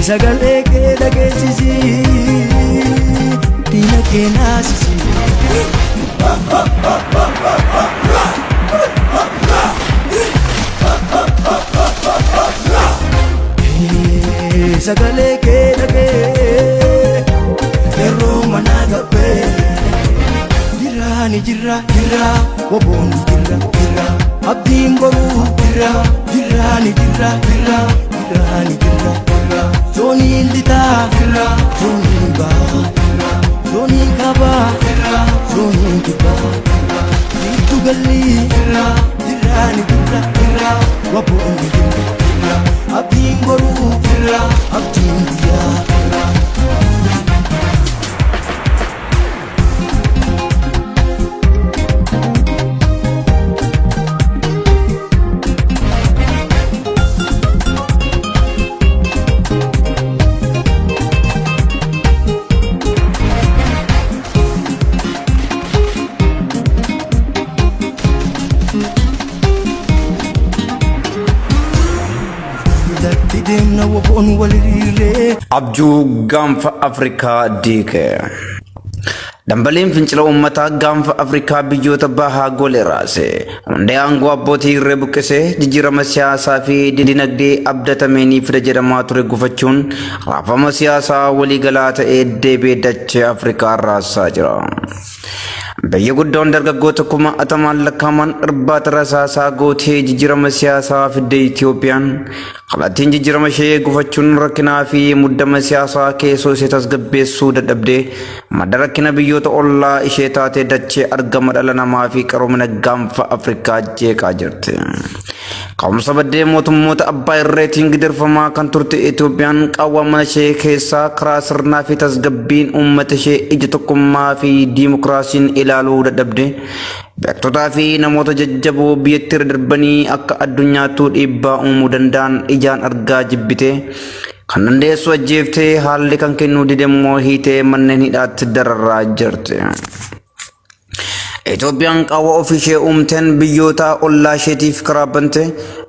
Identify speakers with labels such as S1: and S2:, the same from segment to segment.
S1: sagalee kee dhageessisi diina kee naasisi. Sagalee kee dhagee yeroo mana gabbee jiraani jirra woboonni jirra abdiin boruu jiraani jirra zooniin lixaa zooniin ba'aa zooniin kaabaa zooniin kibbaa gidduu gallii jiraani jirra woboonni jirra abdiin boruu abdiin biyyaa.
S2: Abjuu gaanfa Afrikaa diike. Dambaleen fincila uummataa gaanfa Afrikaa biyyoota bahaa golee raase. Hundee aangoo abbootii irree buqqisee jijjiirama siyaasaa fi dinagdee abdatameenii fida jedhamaa ture gufachuun raafama siyaasaa waliigalaa ta'ee deebi'ee dachee Afrikaa raasaa jira. Biyya guddoon dargaggoota kuma atamaan lakkaa'aman irbaata rasaasaa gootee jijjiirama siyaasaa fidde Itoophiyaan kallattiin jijjiirama ishee gufachuun rakkinaa fi muddama siyaasaa keessoo ishee tasgabbeessuu dadhabdee madda rakkina biyyoota ollaa ishee taatee dachee argama dhala namaa fi qaroomina gaanfa Afrikaa jeeqaa jirti. Ka'umsa baddee mootummoota abbaa irreetiin gidirfamaa kan turte Itoophiyaan qaawwa mana ishee keessaa karaa sirnaa fi tasgabbiin uummata ishee ija tokkummaa fi diimokiraasiin ilaaluu dadhabde beektotaa fi namoota jajjaboo biyyattii irra darbanii akka addunyaattuu dhiibbaa uumuu danda'an ijaan argaa jibbite kan dandeessu ajjeeftee haalli kan kennuu didemmoo hiitee manneen hidhaatti dararaa jirti. Itoophiyaan qaawwa ofii ishee uumteen biyyoota ollaa isheetiif karaa bante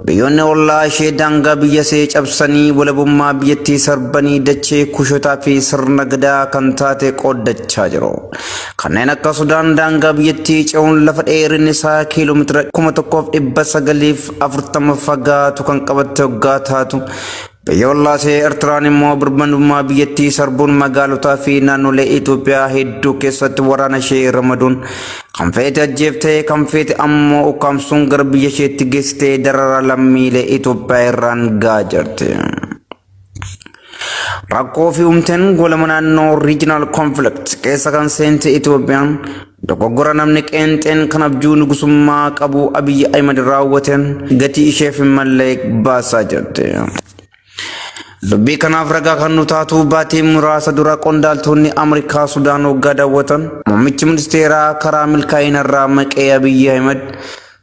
S2: biyyoonni ollaa ishee daangaa biyya ishee cabsanii walabummaa biyyattii sarbanii dachee kushotaa fi sirna gadaa kan taate qooddachaa jiru. Kanneen akka Sudaan daangaa biyyattii ce'uun lafa dheerinni isaa kiiloomeetira 1940 fagaatu kan qabatte waggaa taatu. Biyya ollaa ishee Eertiraan immoo birmadummaa biyyattii sarbuun magaalotaa fi naannolee Itoophiyaa hedduu keessatti waraana ishee ramaduun kan feete ajjeeftee kan feete ammoo ukkaamsuun gara biyya isheetti geessitee dararaa lammiilee Itoophiyaa irraan gahaa jirti. Rakkoo fi uumteen golama naannoo regional conflict keessa kan seente Itoophiyaan dogoggora namni qeenxeen kan abjuu nugusummaa qabu Abiy Ahmed raawwateen gatii isheef malee baasaa jirti. Dubbii kanaaf ragaa kan nu taatu baatii muraasa dura qondaaltonni Ameerikaa Sudaan waggaa daawwatan muummichi ministeeraa karaa milkaa'ina irraa maqee Abiy Ahmed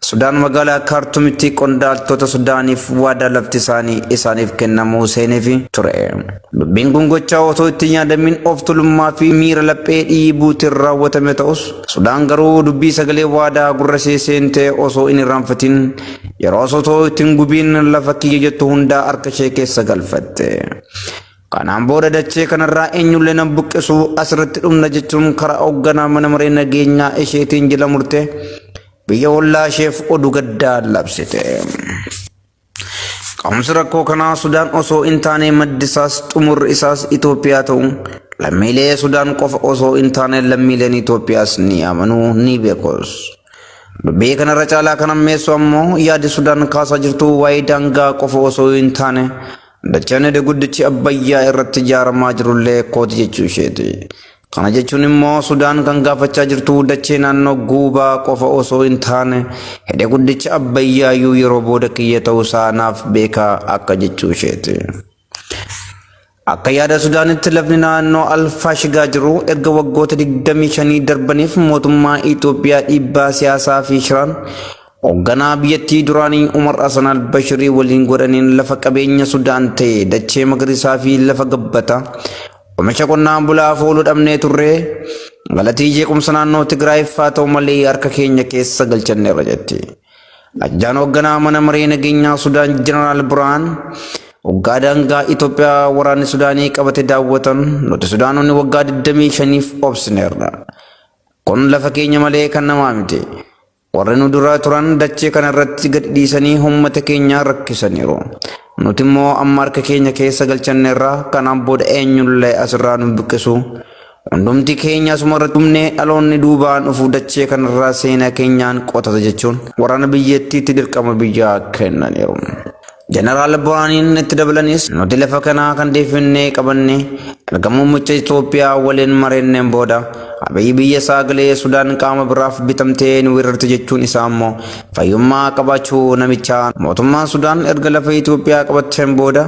S2: Sudaan magaalaa Kaartumitti qondaaltota Sudaaniif waadaa lafti isaaniif kennamuu seeneefi ture. Dubbiin kun gochaa otoo itti yaadamin of tuulummaa fi miira laphee dhiibuutiin raawwatame ta'us Sudaan garuu dubbii sagalee waadaa gurra ishee seentee osoo hin irraanfatin yeroo osoo ittiin gubiin lafa kiyya jettu hundaa harka ishee keessa galfatte. Kanaan booda dachee kanarraa eenyullee nan buqqisu asirratti dhumna jechuun karaa hoogganaa mana maree nageenyaa isheetiin jala murte biyya ollaa isheef oduu gaddaa labsite. Ka'umsi rakkoo kanaa Sudaan osoo hin taane maddi isaas xumurri isaas Itoophiyaa ta'u lammiilee Sudaan qofa osoo hin taane lammiileen Itoophiyaas ni amanuu ni beekus. Dubbii kanarra caalaa kan ammeessu ammoo yaadi Sudaan kaasaa jirtu waa'ee daangaa qofa osoo hin taane dachaan guddichi Abbayyaa irratti ijaaramaa jirullee kooti jechuu isheeti. Kana jechuun immoo Sudaan kan gaafachaa jirtu dachee naannoo guubaa qofa osoo hin taane hidha guddicha Abbayyaayyuu yeroo booda kiyya ta'uusaa naaf beekaa akka jechuu isheeti. Akka yaada Sudaanitti lafni naannoo Alfaashigaa jiru erga waggoota 25 darbaniif mootummaa Itoophiyaa dhiibbaa siyaasaa fi shiraan hoogganaa biyyattii duraanii Umar Hassan al-Bashirii waliin godhaniin lafa qabeenya Sudaan ta'e dachee magariisaa fi lafa gabbataa oomisha qonnaan bulaa fooluu dhabnee turre galatii jeequmsa naannoo Tigraayiif haa ta'u malee harka keenya keessa galchanneerra jetti. Ajjaan hoogganaa mana maree nageenyaa Sudaan Jeneraal Burhaan waggaa daangaa Itoophiyaa waraanni Sudaanii qabate daawwatan nuti Sudaanonni waggaa 25f obsineerra. Kun lafa keenya malee kan namaa miti. Warri nu dura turan dachee kana irratti gad dhiisanii uummata keenya rakkisaniiru. Nuti immoo amma harka keenya keessa galchanneerra kanaan booda eenyullee asirraa nu buqqisu. Hundumti keenya asumarra dhumnee dhaloonni duubaan dhufu dachee kanarraa seenaa keenyaan qotata jechuun waraana biyyattiitti dirqama biyyaa kennaniiru. Jeneraal Buraaniin itti dabalanis nuti lafa kanaa kan deeffinnee qabanne erga muummicha Itoophiyaa waliin mareenneen booda Abiyyi biyya sagalee Sudaan qaama biraaf bitamtee nu weerarte jechuun isaa immoo fayyummaa qabaachuu namichaa. Mootummaan Sudaan erga lafa Itoophiyaa qabatteen booda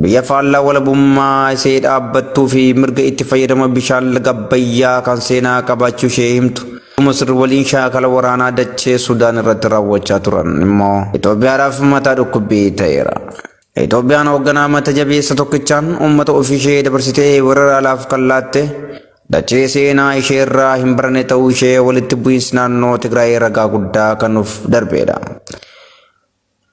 S2: biyya faallaa walabummaa ishee dhaabbattuu fi mirga itti fayyadama bishaan laga Abbayyaa kan seenaa qabaachuu ishee himtu Masir waliin shaakala waraanaa dachee Sudaan irratti raawwachaa turan immoo Itoophiyaadhaaf mataa dhukkubbii ta'eera. Itoophiyaan hoogganaa mata jabeessa tokkichaan uummata ofiishee dabarsitee weeraraalaaf kan laatte dachee seenaa ishee irraa hin barane ta'uu ishee walitti bu'iinsi naannoo Tigraay ragaa guddaa kan nuuf darbeedha.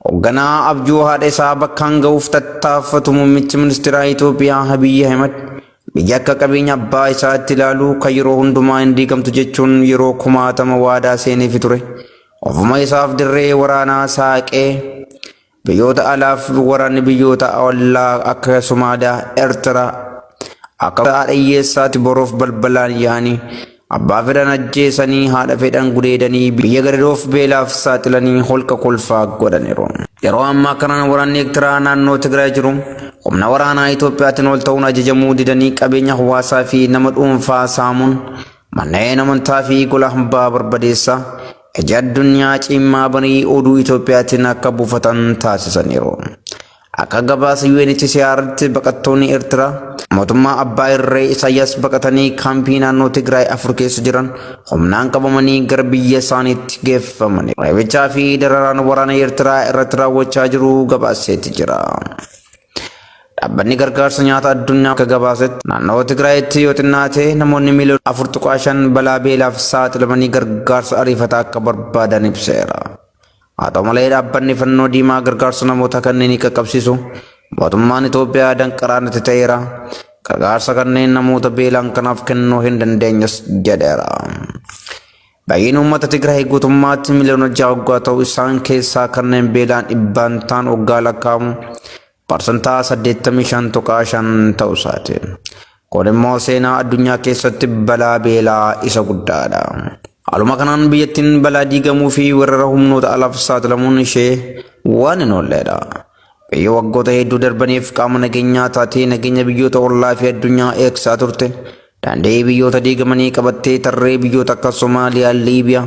S2: Hoogganaa abjuu haadha isaa bakkaan ga'uuf tattaaffatu muummichi ministeera Itoophiyaa Abiyyi Ahmed biyya akka qabeenya abbaa isaatti ilaalu kan yeroo hundumaa hin diigamtu jechuun yeroo 60 waadaa seeneef ture. Ofuma isaaf dirree waraanaa saaqee biyyoota alaaf waraanni biyyoota ollaa akka Somaaliyaa, Eertiraa akka hiyyeessaatti boroof balbalaan yaa'anii abbaa fedhan ajjeesanii haadha fedhan gudeedanii biyya gadadoof beelaaf saaxilanii holqa kolfaa godhaniiru. Yeroo ammaa kanaan waraanni Eertiraa naannoo Tigraay jiru humna waraanaa Itoophiyaatiin ol ta'uun ajajamuu didanii qabeenya hawaasaa fi nama dhuunfaa saamuun manneen amantaa fi gola hambaa barbadeessaa ija addunyaa cimmaa banii oduu Itoophiyaatiin akka buufatan taasisaniiru. Akka gabaasa UNHCR'tti baqattoonni Eertiraa mootummaa abbaa irree Isaayyaas baqatanii kaampii naannoo Tigraay 4 keessa jiran humnaan qabamanii gara biyya isaaniitti geeffamani. Reebichaa fi dararaan waraana Eertiraa irratti raawwachaa jiru gabaaseetti jira. Dhaabbanni gargaarsa nyaata addunyaa akka gabaasetti naannoo Tigraayitti yoo xinnaate namoonni miliyoona 4.5 balaa beelaaf saaxilamanii gargaarsa ariifataa akka barbaadan ibseera. Haa ta'u malee dhaabbanni fannoo diimaa gargaarsa namoota kanneen qaqqabsiisu mootummaan Itoophiyaa danqaraan itti ta'eera. Gargaarsa kanneen namoota beelaan kanaaf kennuu hin dandeenyes jedheera. Baay'een uummata Tigraay guutummaatti miliyoona 6 waggaa ta'u isaan keessaa kanneen beelaan dhibbaan ta'an waggaa lakkaa'amu parsantaa 85.5 ta'uu isaati. Kun immoo seenaa addunyaa keessatti balaa beelaa isa guddaadha. Haaluma kanaan biyyattiin balaa diigamuu fi weerara humnoota alaaf saaxilamuun ishee waan hin oolledha. Biyya waggoota hedduu darbaniif qaama nageenyaa taatee nageenya biyyoota ollaa fi addunyaa eegsaa turte. Daandii biyyoota diigamanii qabattee tarree biyyoota akka Somaaliyaa, Liibiyaa,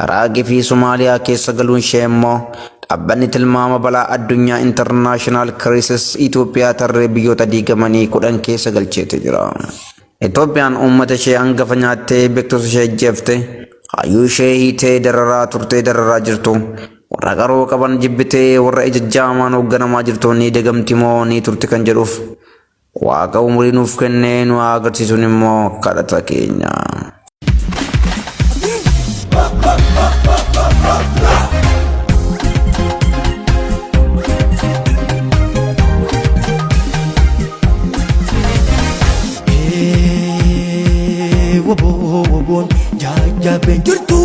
S2: Iraaqii fi Somaaliyaa keessa galuun ishee immoo dhaabbanni tilmaama balaa addunyaa International Crisis Itoophiyaa tarree biyyoota diigamanii 10 keessa galcheetu jira. Itoophiyaan uummata ishee hangafa nyaattee beektota ishee jeeftee hayyuu ishee hiitee dararaa turtee dararaa jirtu. Warra qaroo qaban jibbitee warra ijajjaamaan hoogganamaa jirtu ni dagamti moo ni turti kan jedhuuf Waaqa umurii nuuf kennee nu agarsiisuun immoo kadhata keenya.
S1: Woboon jajjabeen jirtu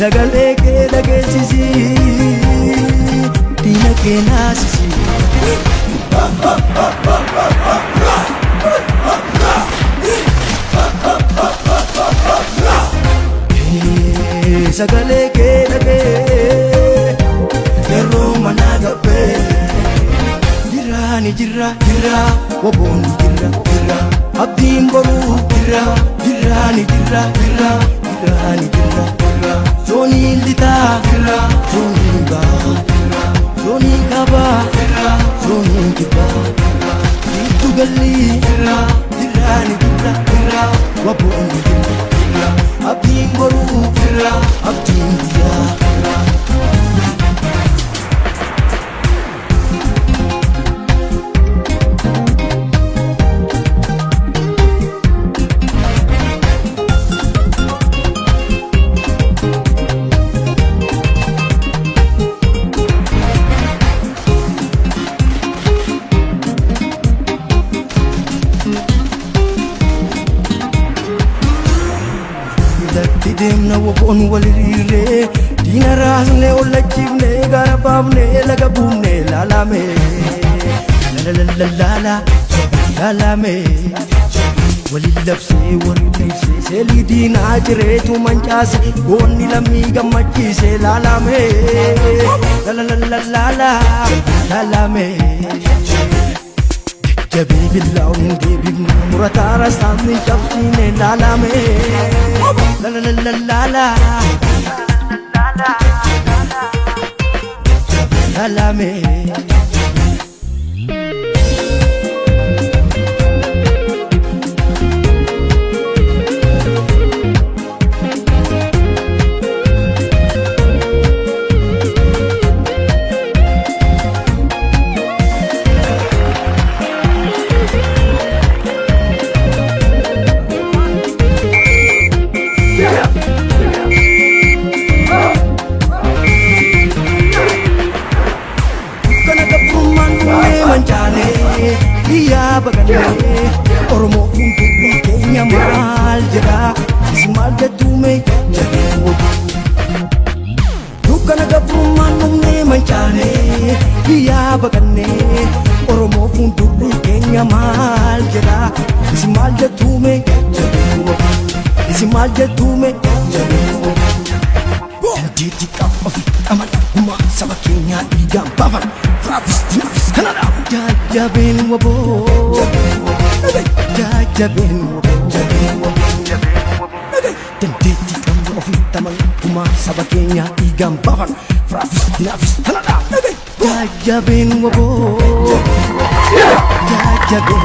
S1: sagalee kee dhageessisi diina kee naasisi. Sagalee kee dhagee yeroo manaa gabbee jirra woboon jirra abdiin boruu jirra zooniin litaa zooniin baa zooniin kabaa zooniin kibbaa gidduu gallii jirra woboon jirra abdiin boruu abdiin biyyaa. on walirire dina rasne olachivne garabamne lagabumne lalame la la la la la lalame walilabse warilabse selidina jiretu manchase gonni lami gamachise lalame la la la la la lalame jabi billahi debi muratara sami chapsine lalame la la la la la la lalame Oromo funtu Kenya mal jera ismal jatume jago dukana gabrumanum ne manchane iya bagane Oromo funtu Kenya mal jera ismal jatume jago ismal jatume jago diti kap of amal uma sama Kenya igam pavan fravis Canada jabin wabo jabin dan diti kamu of taman uma sama Kenya igam pavan fravis nafis Canada jabin wabo jabin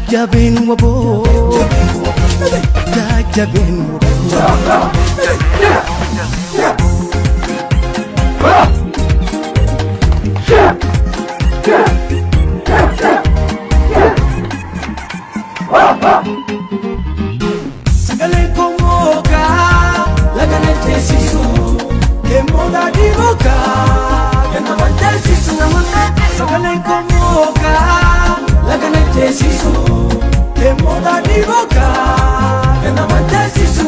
S1: jabin wabo jabin sagale komoka lagane jesisu kemoda divoka kana jesisu sagale komoka lagane jesisu kemoda divoka kana jesisu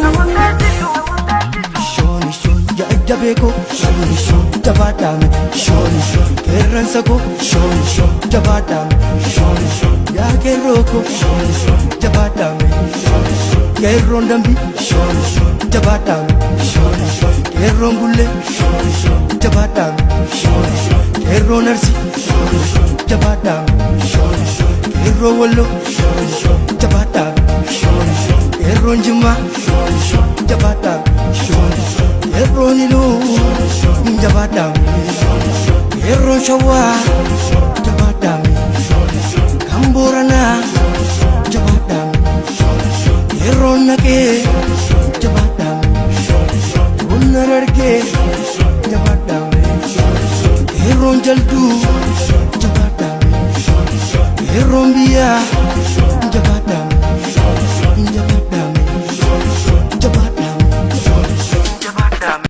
S1: shoni shoni jabeko shoni shoni jabadam shoni shoni keransago shoni shoni jabadam shoni shoni ya keroko shoni shoni jabadam shoni shoni kerondambi shoni shoni jabadam shoni shoni kerongule shoni shoni jabadam shoni shoni keronarsi shoni shoni jabadam shoni shoni kerowolo shoni shoni jabadam shoni shoni keronjuma shoni shoni jabadam shoni shoni keronilu jabadam keron shawa jabadam kamborana jabadam keron nake jabadam unararke jabadam keron jaldu jabadam keron biya